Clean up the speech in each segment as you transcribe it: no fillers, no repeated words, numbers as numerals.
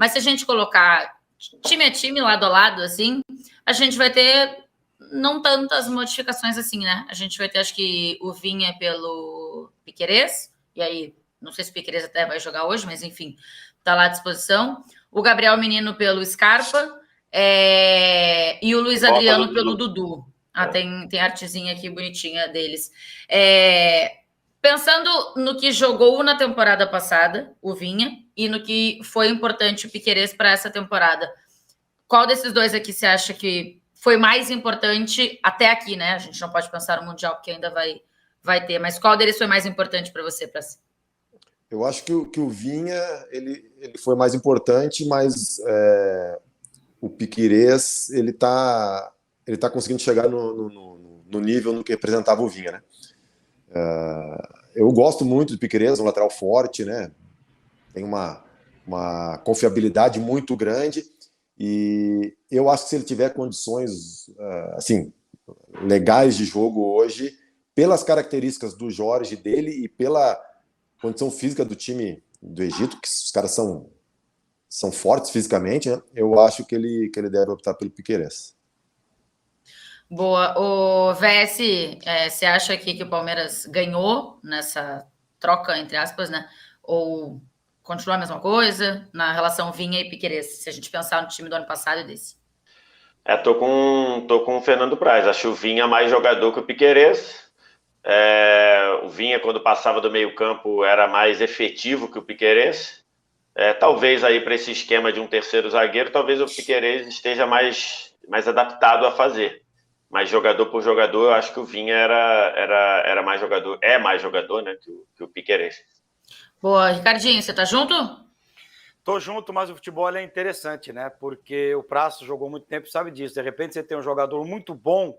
mas se a gente colocar time a time, lado a lado, assim, a gente vai ter não tantas modificações assim, né? A gente vai ter, acho que, o Vinha pelo Piquerez, e aí, não sei se o Piquerez até vai jogar hoje, mas enfim, tá lá à disposição. O Gabriel Menino pelo Scarpa, e o Luiz Adriano pelo Dudu. Tem artezinha aqui bonitinha deles. Pensando no que jogou na temporada passada, o Vinha, e no que foi importante o Piquerez para essa temporada, qual desses dois aqui você acha que foi mais importante até aqui, né? A gente não pode pensar no Mundial, porque ainda vai ter, mas qual deles foi mais importante para você, Praça? Eu acho que o Vinha ele foi mais importante, mas o Piquerez ele tá conseguindo chegar no nível no que representava o Vinha, né? Eu gosto muito do Piquerez, um lateral forte, né? Tem uma confiabilidade muito grande, e eu acho que se ele tiver condições assim legais de jogo hoje, pelas características do Jorge, dele, e pela condição física do time do Egito, que os caras são fortes fisicamente, né? Eu acho que ele deve optar pelo Piquerez. Boa. O VS, você acha aqui que o Palmeiras ganhou nessa troca, entre aspas, né? Ou continua a mesma coisa na relação Vinha e Piquerez, se a gente pensar no time do ano passado e desse? Tô com o Fernando Praz. Acho o Vinha mais jogador que o Piquerez. O Vinha, quando passava do meio campo, era mais efetivo que o Piquerez. Talvez aí para esse esquema de um terceiro zagueiro, talvez o Piquerez esteja mais adaptado a fazer. Mas jogador por jogador, eu acho que o Vinha era mais jogador, mais jogador, né, que o Piquerez. Boa. Ricardinho, você tá junto? Tô junto, mas o futebol é interessante, né? Porque o Praça jogou muito tempo e sabe disso. De repente você tem um jogador muito bom,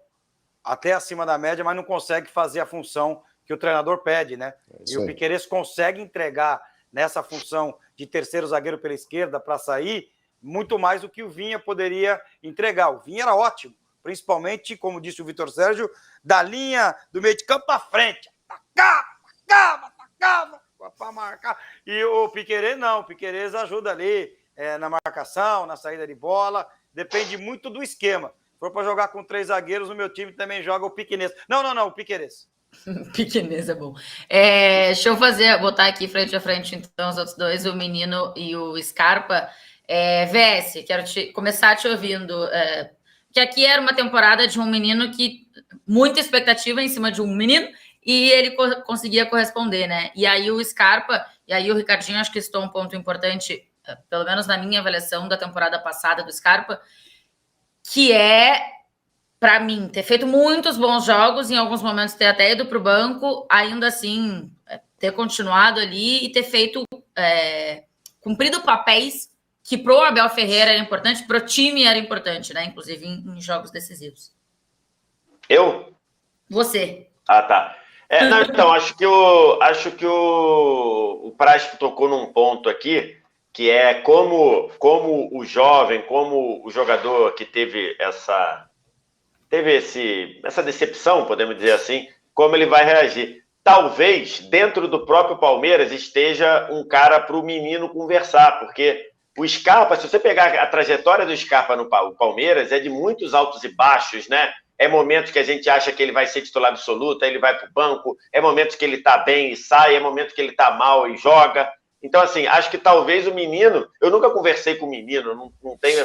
até acima da média, mas não consegue fazer a função que o treinador pede, né? E o Piquerez consegue entregar nessa função de terceiro zagueiro pela esquerda para sair muito mais do que o Vinha poderia entregar. O Vinha era ótimo, principalmente, como disse o Vitor Sérgio, da linha do meio de campo para frente. Atacava para marcar. E o Piquerez não, o Piquerez ajuda ali na marcação, na saída de bola, depende muito do esquema. Se for para jogar com 3 zagueiros, o meu time também joga o Piquerez. Não, o Piquerez. Pequenez é bom. Deixa eu botar aqui frente a frente, então, os outros dois, o Menino e o Scarpa. VS, quero começar te ouvindo. Que aqui era uma temporada de um menino que muita expectativa em cima de um menino, e ele conseguia corresponder, né? E aí o Scarpa, e aí o Ricardinho, acho que citou um ponto importante, pelo menos na minha avaliação da temporada passada do Scarpa, que para mim, ter feito muitos bons jogos, em alguns momentos ter até ido para o banco, ainda assim, ter continuado ali e ter feito, cumprido papéis que pro Abel Ferreira era importante, pro time era importante, né? Inclusive em jogos decisivos. Eu? Você. Ah, tá. Então, acho que o Praz tocou num ponto aqui, que é como o jovem, como o jogador que teve essa decepção, podemos dizer assim, como ele vai reagir. Talvez, dentro do próprio Palmeiras, esteja um cara para o menino conversar, porque o Scarpa, se você pegar a trajetória do Scarpa no Palmeiras, é de muitos altos e baixos, né? É momentos que a gente acha que ele vai ser titular absoluto, aí ele vai para o banco, é momentos que ele está bem e sai, é momentos que ele está mal e joga. Então, assim, acho que talvez o menino... Eu nunca conversei com o menino, não tenho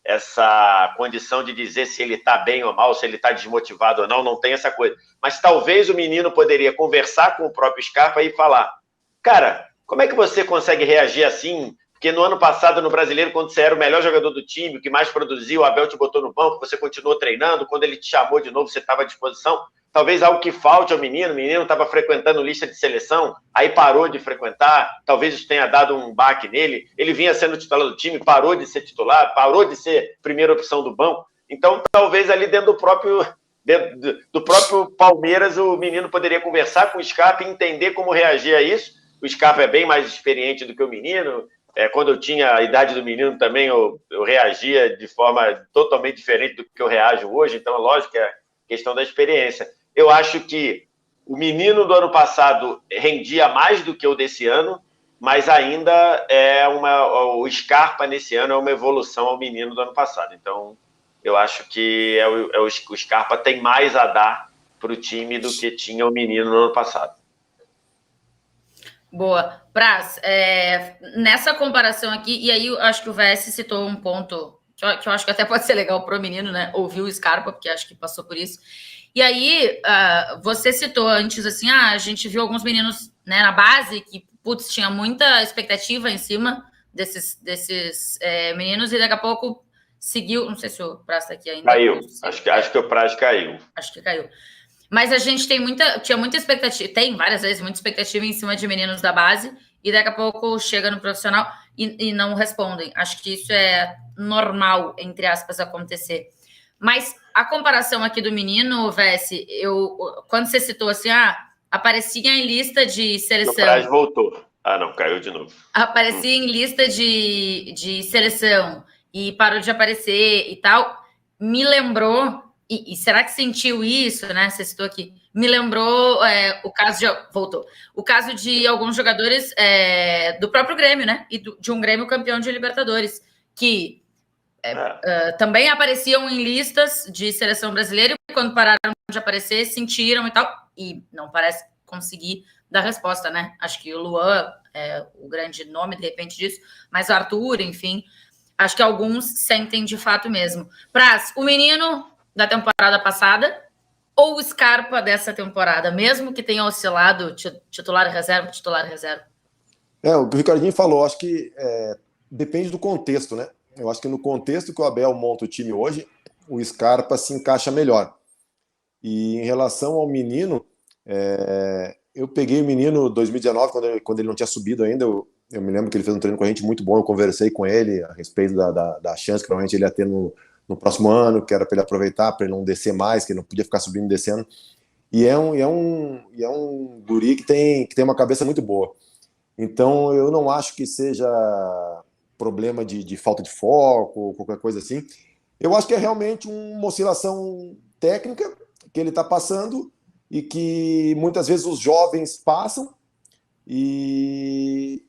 essa condição de dizer se ele está bem ou mal, se ele está desmotivado ou não tem essa coisa. Mas talvez o menino poderia conversar com o próprio Scarpa e falar: cara, como é que você consegue reagir assim? Porque no ano passado, no Brasileiro, quando você era o melhor jogador do time, o que mais produziu, o Abel te botou no banco, você continuou treinando, quando ele te chamou de novo, você estava à disposição. Talvez algo que falte ao menino, o menino estava frequentando lista de seleção, aí parou de frequentar, talvez isso tenha dado um baque nele, ele vinha sendo titular do time, parou de ser titular, parou de ser primeira opção do banco. Então, talvez ali dentro do próprio Palmeiras, o menino poderia conversar com o Scarpa e entender como reagir a isso. O Scarpa é bem mais experiente do que o menino. Quando eu tinha a idade do menino também, eu reagia de forma totalmente diferente do que eu reajo hoje. Então, lógico que é questão da experiência. Eu acho que o menino do ano passado rendia mais do que o desse ano, mas ainda o Scarpa nesse ano é uma evolução ao menino do ano passado. Então, eu acho que o Scarpa tem mais a dar para o time do que tinha o menino no ano passado. Boa. Praz, nessa comparação aqui, e aí eu acho que o VS citou um ponto que eu acho que até pode ser legal para o menino, né? Ouvir o Scarpa, porque acho que passou por isso. E aí, você citou antes, assim, a gente viu alguns meninos, né, na base que, putz, tinha muita expectativa em cima desses meninos, e daqui a pouco seguiu, não sei se o Praz está aqui ainda. Caiu, acho que o Praz caiu. Acho que caiu. Mas a gente tinha muita expectativa, tem várias vezes muita expectativa em cima de meninos da base, e daqui a pouco chega no profissional e não respondem. Acho que isso é normal, entre aspas, acontecer. Mas a comparação aqui do menino, VS, quando você citou assim, aparecia em lista de seleção. O Praz voltou. Não, caiu de novo. Aparecia em lista de seleção e parou de aparecer e tal. Me lembrou, e será que sentiu isso, né? Você citou aqui. Me lembrou o caso de... Voltou. O caso de alguns jogadores do próprio Grêmio, né? E de um Grêmio campeão de Libertadores, que também apareciam em listas de seleção brasileira e quando pararam de aparecer, sentiram e tal. E não parece conseguir dar resposta, né? Acho que o Luan é o grande nome, de repente, disso. Mas o Arthur, enfim... Acho que alguns sentem de fato mesmo. Praz, o menino da temporada passada ou o Scarpa dessa temporada, mesmo que tenha oscilado titular e reserva? O que o Ricardinho falou, acho que depende do contexto, né? Eu acho que no contexto que o Abel monta o time hoje, o Scarpa se encaixa melhor. E em relação ao menino, eu peguei o menino em 2019, quando ele não tinha subido ainda. Eu me lembro que ele fez um treino com a gente muito bom. Eu conversei com ele a respeito da chance que provavelmente ele ia ter no próximo ano, que era para ele aproveitar, para ele não descer mais, que ele não podia ficar subindo e descendo. E é um guri que tem uma cabeça muito boa. Então, eu não acho que seja problema de falta de foco ou qualquer coisa assim. Eu acho que é realmente uma oscilação técnica que ele está passando e que muitas vezes os jovens passam e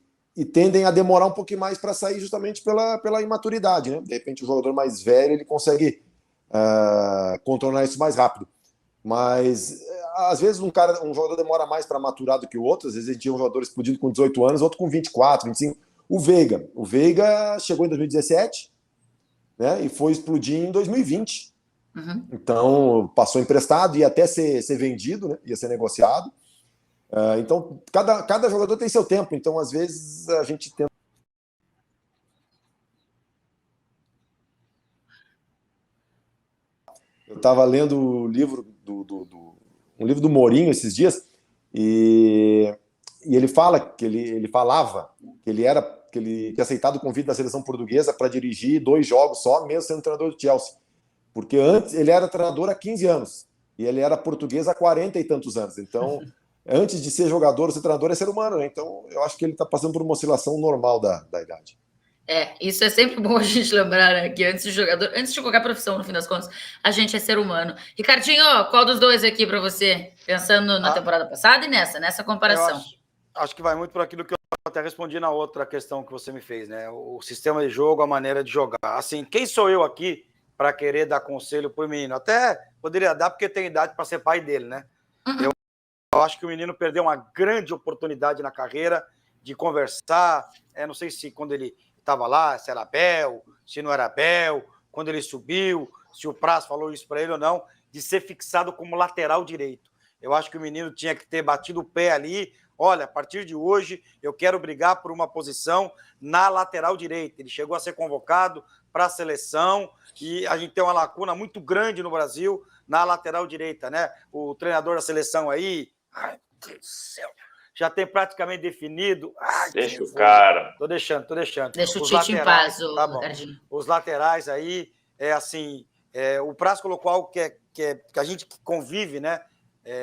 tendem a demorar um pouquinho mais para sair justamente pela imaturidade, né? De repente, o jogador mais velho ele consegue contornar isso mais rápido. Mas, às vezes, um jogador demora mais para maturar do que o outro. Às vezes, a gente tinha um jogador explodindo com 18 anos, outro com 24, 25. O Veiga chegou em 2017, né? E foi explodir em 2020. Uhum. Então, passou emprestado, ia até ser vendido, né? Ia ser negociado. Então, cada jogador tem seu tempo. Então, às vezes, a gente tenta... Eu estava lendo o livro um livro do Mourinho esses dias, e ele falava que ele tinha aceitado o convite da seleção portuguesa para dirigir 2 jogos só, mesmo sendo treinador do Chelsea. Porque antes ele era treinador há 15 anos, e ele era português há 40 e tantos anos. Então... Antes de ser jogador, ser treinador é ser humano, né? Então, eu acho que ele está passando por uma oscilação normal da idade. Isso é sempre bom a gente lembrar, né? Que antes de qualquer profissão, no fim das contas, a gente é ser humano. Ricardinho, qual dos dois aqui para você? Pensando na temporada passada e nessa comparação. Acho que vai muito por aquilo que eu até respondi na outra questão que você me fez, né? O sistema de jogo, a maneira de jogar. Assim, quem sou eu aqui para querer dar conselho para o menino? Até poderia dar, porque tem idade para ser pai dele, né? Uhum. Eu acho que o menino perdeu uma grande oportunidade na carreira de conversar. Não sei se quando ele estava lá, se era Abel, se não era Abel, quando ele subiu, se o Praz falou isso para ele ou não, de ser fixado como lateral direito. Eu acho que o menino tinha que ter batido o pé ali. Olha, a partir de hoje eu quero brigar por uma posição na lateral direita. Ele chegou a ser convocado para a seleção e a gente tem uma lacuna muito grande no Brasil na lateral direita, né? O treinador da seleção aí, ai, meu Deus do céu, já tem praticamente definido. Ai, deixa o cara. Tô deixando. Deixa o Tite em paz, tá bom. Os laterais aí, o Praz colocou algo que a gente que convive, né?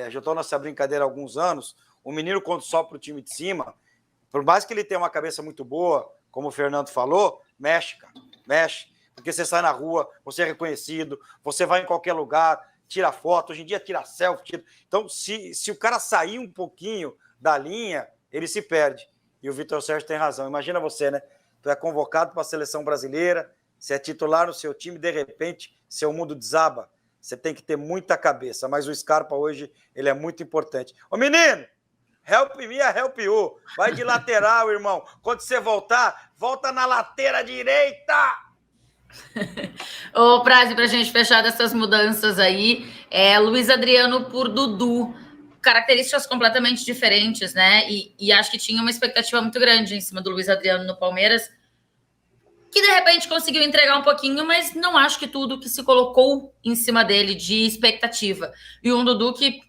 Já estou nessa brincadeira há alguns anos. O menino, quando sobe para o time de cima, por mais que ele tenha uma cabeça muito boa, como o Fernando falou, mexe, cara, mexe. Porque você sai na rua, você é reconhecido, você vai em qualquer lugar, tira foto, hoje em dia tira selfie. Então, se o cara sair um pouquinho da linha, ele se perde. E o Vitor Sérgio tem razão. Imagina você, né? Tu é convocado para a seleção brasileira, você é titular no seu time, de repente, seu mundo desaba. Você tem que ter muita cabeça. Mas o Scarpa hoje, ele é muito importante. Ô, menino! Help me, help you. Vai de lateral, irmão. Quando você voltar, volta na lateira direita. Ô, Praze, pra gente fechar dessas mudanças aí, Luiz Adriano por Dudu. Características completamente diferentes, né? E acho que tinha uma expectativa muito grande em cima do Luiz Adriano no Palmeiras, que de repente conseguiu entregar um pouquinho, mas não acho que tudo que se colocou em cima dele de expectativa. E um Dudu que,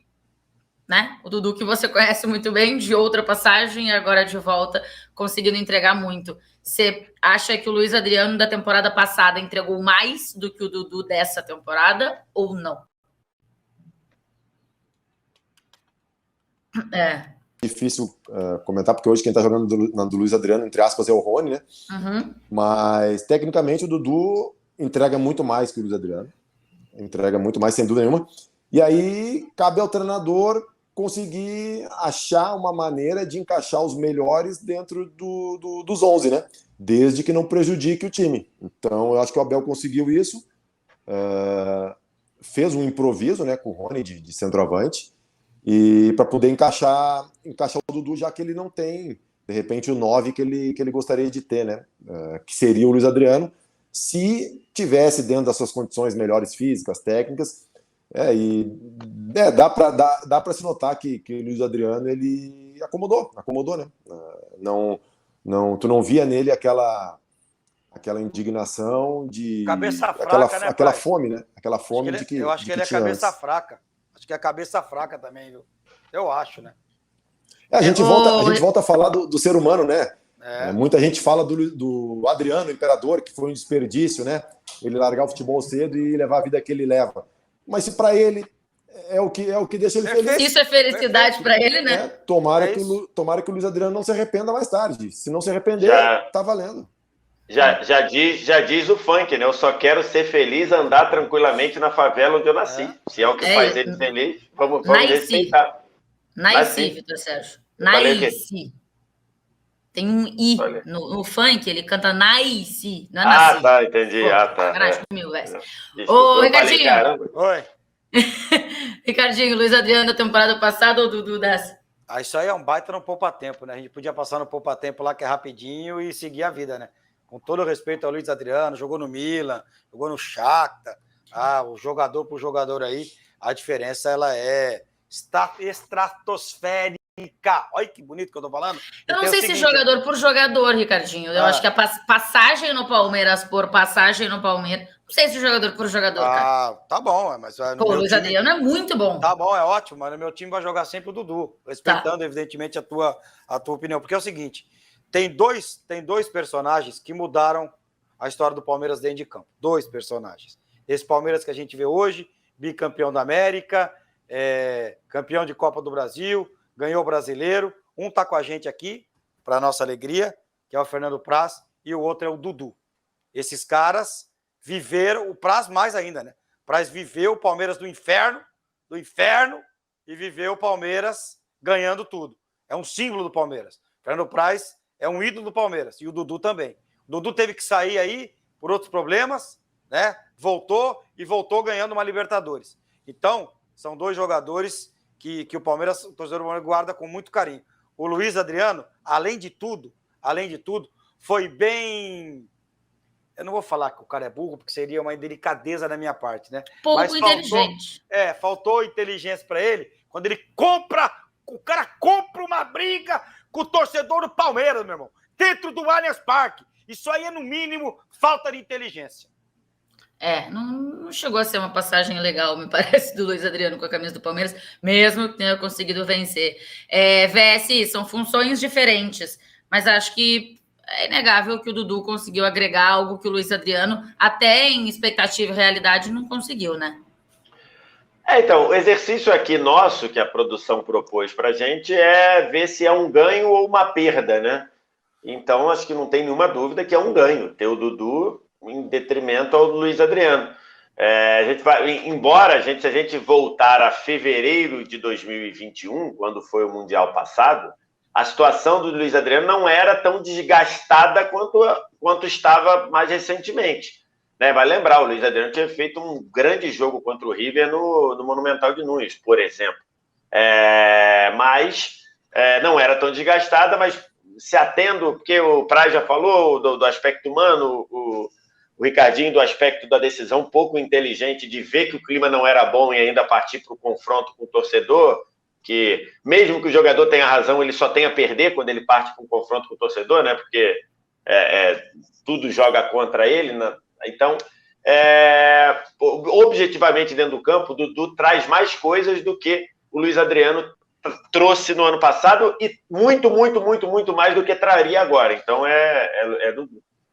né? O Dudu que você conhece muito bem, de outra passagem, e agora de volta, conseguindo entregar muito. Você acha que o Luiz Adriano da temporada passada entregou mais do que o Dudu dessa temporada ou não? Difícil comentar, porque hoje quem está jogando do Luiz Adriano, entre aspas, é o Rony, né? Uhum. Mas, tecnicamente, o Dudu entrega muito mais que o Luiz Adriano. Entrega muito mais, sem dúvida nenhuma. E aí, cabe ao treinador conseguir achar uma maneira de encaixar os melhores dentro dos 11, né? Desde que não prejudique o time. Então, eu acho que o Abel conseguiu isso. Fez um improviso, né, com o Rony de centroavante. E para poder encaixar o Dudu, já que ele não tem, de repente, o 9 que ele gostaria de ter, né? Que seria o Luiz Adriano, se tivesse dentro das suas condições melhores físicas, técnicas. Dá para se notar que o Luiz Adriano ele acomodou, né? Tu não via nele aquela indignação de cabeça fraca, né, aquela fome, né? Aquela fome eu acho que ele é cabeça fraca. Acho que é cabeça fraca também, viu? Eu acho, né? A gente volta a falar do ser humano, né? Muita gente fala do Adriano, o imperador, que foi um desperdício, né? Ele largar o futebol cedo e levar a vida que ele leva. Mas se para ele é o que deixa ele feliz. Isso é felicidade para ele, né? Tomara que o Luiz Adriano não se arrependa mais tarde. Se não se arrepender, tá valendo. Já diz o funk, né? Eu só quero ser feliz, andar tranquilamente na favela onde eu nasci. Se é o que faz ele feliz, vamos respeitar. Nasci, Vitor Sérgio. Nasci. Tem um I no funk, ele canta nasci, não é nasci. Tá, entendi. Tá. Ô, Ricardinho. Oi. Ricardinho, Luiz Adriano da temporada passada ou Dudu dessa? Isso aí é um baita no poupa-tempo, né? A gente podia passar no poupa-tempo lá, que é rapidinho, e seguir a vida, né? Com todo o respeito ao Luiz Adriano, jogou no Milan, jogou no Shakhtar, o jogador por jogador aí, a diferença ela é estratosférica. Olha que bonito que eu tô falando. Eu não sei se jogador por jogador, Ricardinho. Eu acho que a passagem no Palmeiras por passagem no Palmeiras. Não sei se jogador por jogador, cara. Tá bom, mas o Luiz Adriano é muito bom. Tá bom, é ótimo, mas no meu time vai jogar sempre o Dudu, respeitando, evidentemente, a tua opinião. Porque é o seguinte: tem dois personagens que mudaram a história do Palmeiras dentro de campo. Dois personagens. Esse Palmeiras que a gente vê hoje, bicampeão da América, campeão de Copa do Brasil, ganhou o Brasileiro. Um tá com a gente aqui, para nossa alegria, que é o Fernando Praz, e o outro é o Dudu. Esses caras viveram, o Praz mais ainda, né? Praz viveu o Palmeiras do inferno, e viveu o Palmeiras ganhando tudo. É um símbolo do Palmeiras. Fernando Praz é um ídolo do Palmeiras, e o Dudu também. O Dudu teve que sair aí por outros problemas, né? Voltou ganhando uma Libertadores. Então, são dois jogadores que o Palmeiras, o torcedor do Palmeiras guarda com muito carinho. O Luiz Adriano, além de tudo, foi bem... Eu não vou falar que o cara é burro, porque seria uma indelicadeza da minha parte, né? Pouco inteligente. Faltou inteligência para ele quando o cara compra uma briga com o torcedor do Palmeiras, meu irmão, dentro do Allianz Parque. Isso aí é, no mínimo, falta de inteligência. Não chegou a ser uma passagem legal, me parece, do Luiz Adriano com a camisa do Palmeiras, mesmo que tenha conseguido vencer. VS, são funções diferentes, mas acho que é inegável que o Dudu conseguiu agregar algo que o Luiz Adriano, até em expectativa e realidade, não conseguiu, né? Então, o exercício aqui nosso, que a produção propôs pra gente, é ver se é um ganho ou uma perda, né? Então, acho que não tem nenhuma dúvida que é um ganho ter o Dudu em detrimento ao Luiz Adriano. A gente vai, embora se a gente voltar a fevereiro de 2021, quando foi o Mundial passado, a situação do Luiz Adriano não era tão desgastada quanto estava mais recentemente. Né? Vai lembrar, o Luiz Adriano tinha feito um grande jogo contra o River no Monumental de Nunes, por exemplo. Mas não era tão desgastada, mas se atendo, porque o Praz já falou do aspecto humano, o Ricardinho do aspecto da decisão pouco inteligente de ver que o clima não era bom e ainda partir para o confronto com o torcedor, que mesmo que o jogador tenha razão, ele só tem a perder quando ele parte para um confronto com o torcedor, né? Porque tudo joga contra ele. Né? Então, objetivamente dentro do campo, o Dudu traz mais coisas do que o Luiz Adriano trouxe no ano passado e muito, muito, muito, muito mais do que traria agora. Então, é Dudu.